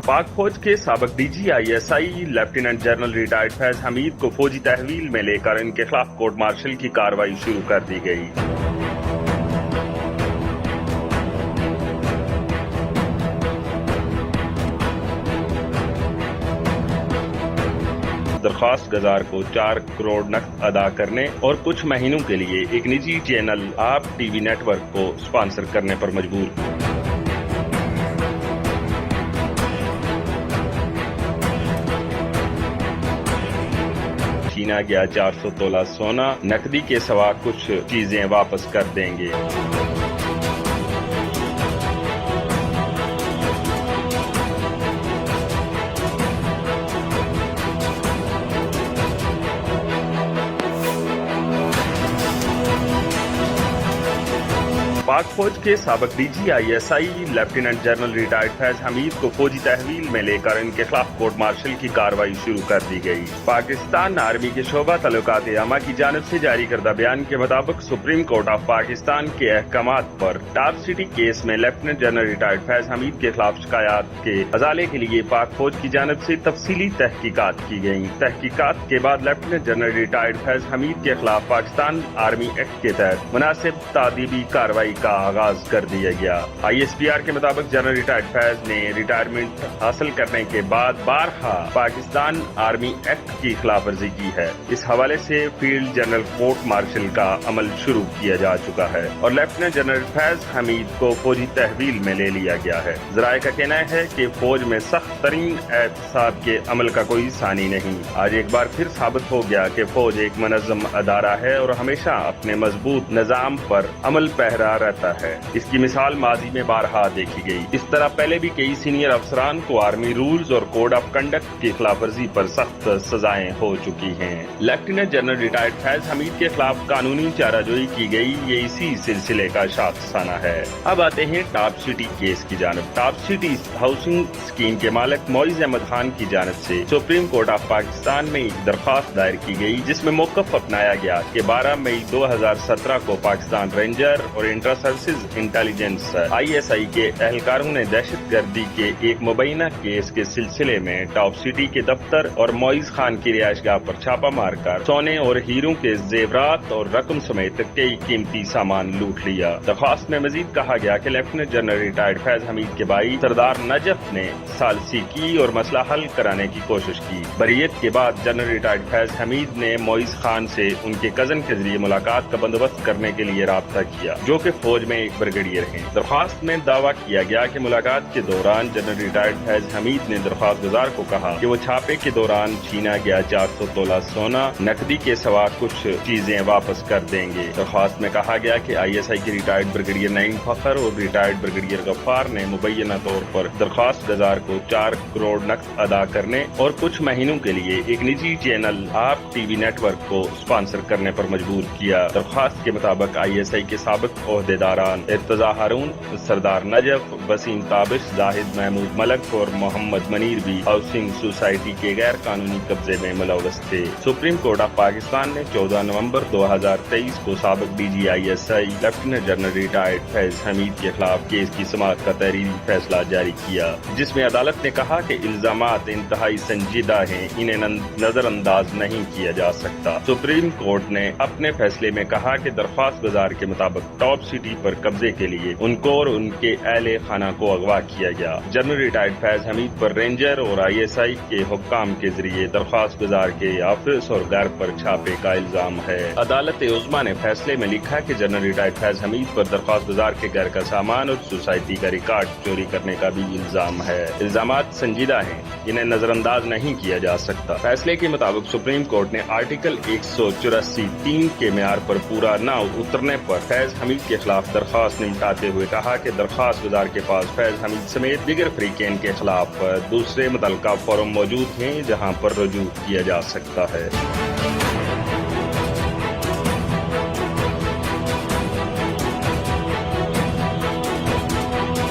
पाक फौज के साबिक DGISI lieutenant general retired Faiz Hamid को फौजी तहवील में लेकर इनके खिलाफ कोर्ट मार्शल की कार्रवाई शुरू कर दी गई। दरख्वास्त गजार को 4 करोड़ नकद अदा करने और कुछ महीनों के लिए एक निजी चैनल आप टीवी नेटवर्क को स्पॉन्सर करने पर मजबूर। छीना गया 400 तोला सोना, नकदी के सिवा कुछ चीजें वापस कर देंगे। पाक फौज के साबिक DGISI lieutenant general retired Faiz Hamid को फौजी तहवील में लेकर इनके खिलाफ कोर्ट मार्शल की कार्रवाई शुरू कर दी गई। पाकिस्तान आर्मी के शोबा तल्लुकात आमा की जानिब से जारी करदा बयान के मुताबिक सुप्रीम कोर्ट ऑफ पाकिस्तान के अहकामात पर टॉप सिटी केस में lieutenant general retired Faiz Hamid के खिलाफ शिकायत के अजाले के लिए पाक फौज की जानिब से तफसीली तहकीकात की गयी। तहकीकात के बाद lieutenant general retired Faiz Hamid के खिलाफ पाकिस्तान आर्मी एक्ट के तहत मुनासिब तादीबी कार्रवाई का आगाज कर दिया गया। ISPR के मुताबिक जनरल रिटायर्ड फैज ने रिटायरमेंट हासिल करने के बाद बारहा पाकिस्तान आर्मी एक्ट की खिलाफ वर्जी की है। इस हवाले से फील्ड जनरल कोर्ट मार्शल का अमल शुरू किया जा चुका है और लेफ्टिनेंट जनरल फैज हमीद को फौजी तहवील में ले लिया गया है। जराये का कहना है कि फौज में सख्त तरीन एहतसाब के अमल का कोई सानी नहीं। आज एक बार फिर साबित हो गया कि फौज एक मुनज़्ज़म अदारा है और हमेशा अपने मजबूत निजाम पर अमल पहरा रहता है। इसकी मिसाल माजी में बारहा देखी गई। इस तरह पहले भी कई सीनियर अफसरान को आर्मी रूल्स और कोड ऑफ कंडक्ट की खिलाफ वर्जी पर सख्त सजाएं हो चुकी हैं। Lieutenant general retired Faiz Hamid के खिलाफ कानूनी चाराजोई की गई, ये इसी सिलसिले का शाखसाना है। अब आते हैं टॉप सिटी केस की जानिब। टॉप सिटी हाउसिंग स्कीम के मालिक मोइज अहमद खान की जानिब से सुप्रीम कोर्ट ऑफ पाकिस्तान में एक दरख्वास्त दायर की गई, जिसमें मौकफ अपनाया गया कि 12 मई 2017 को पाकिस्तान रेंजर और इंटर सर्विसेज इंटेलिजेंस ISI के एहलकारों ने दहशत गर्दी के एक मुबैना केस के सिलसिले में टॉप सिटी के दफ्तर और मोइज खान की रिहायशगाह पर छापा मारकर सोने और हीरों के जेवरात और रकम समेत कई कीमती सामान लूट लिया। दरख्वास्त में मजीद कहा गया कि lieutenant general retired Faiz Hamid के भाई सरदार नजफ ने सालसी की और मसला हल कराने की कोशिश की। बरीयत के बाद जनरल रिटायर्ड फैज हमीद ने मोइज खान से उनके कजन के जरिए मुलाकात का बंदोबस्त करने के लिए राब्ता किया, जो कि फौज में एक ब्रिगेडियर हैं। दरख्वास्त में दावा किया गया कि मुलाकात के दौरान जनरल रिटायर्ड फैज हमीद ने दरख्वास्त गुजार को कहा कि वो छापे के दौरान छीना गया 400 तोला सोना, नकदी के सिवा कुछ चीजें वापस कर देंगे। दरख्वास्त में कहा गया कि ISI के रिटायर्ड ब्रिगेडियर नईम फखर और रिटायर्ड ब्रिगेडियर गफ्फार ने मुबैना तौर पर दरख्वास्त गुजार को 4 करोड़ नकद अदा करने और कुछ महीनों के लिए एक निजी चैनल आप टीवी नेटवर्क को स्पॉन्सर करने पर मजबूर किया। दरख्वास्त के मुताबिक ISI के साबिक ओहदेदारान इर्तजा हारून, सरदार नजफ, वसीम ताबिश, जाहिद महमूद मलक और मोहम्मद मनीर भी हाउसिंग सोसाइटी के गैर कानूनी कब्जे में मुलव्वस थे। सुप्रीम कोर्ट ऑफ पाकिस्तान ने 14 नवंबर 2023 को साबिक DGISI lieutenant general retired Faiz Hamid के खिलाफ केस की समाअत का तहरीरी फैसला जारी किया, जिसमें अदालत ने कहा कि इल्जामात इंतहाई संजीदा हैं, इन्हें नजरअंदाज नहीं किया जा सकता। सुप्रीम कोर्ट ने अपने फैसले में कहा कि दरख्वास्त गुजार के मुताबिक टॉप सिटी पर कब्जे के लिए उनको और उनके अहले खाना को अगवा किया गया। जनरल रिटायर्ड फैज हमीद पर रेंजर और ISI के हुक्काम के जरिए दरख्वास्त गुजार के ऑफिस और घर पर छापे का इल्जाम है। अदालत उज़्मा ने फैसले में लिखा कि जनरल रिटायर्ड फैज हमीद पर दरख्वास्त गुजार के घर का सामान और सोसाइटी का रिकॉर्ड चोरी करने का भी इल्जाम है। इल्जामात संजीदा हैं, इन्हें नजरअंदाज नहीं किया जा सकता। फैसले के मुताबिक सुप्रीम कोर्ट ने आर्टिकल 184(3) के मेयार पर पूरा न उतरने पर फैज हमीद के खिलाफ दरख्वास्त निपटाते हुए कहा कि दरख्वास्त गुजार के पास फैज हमीद समेत दीगर फरीकैन के खिलाफ दूसरे मुतल्लिका फॉर्म मौजूद हैं जहां पर रुजू किया जा सकता है।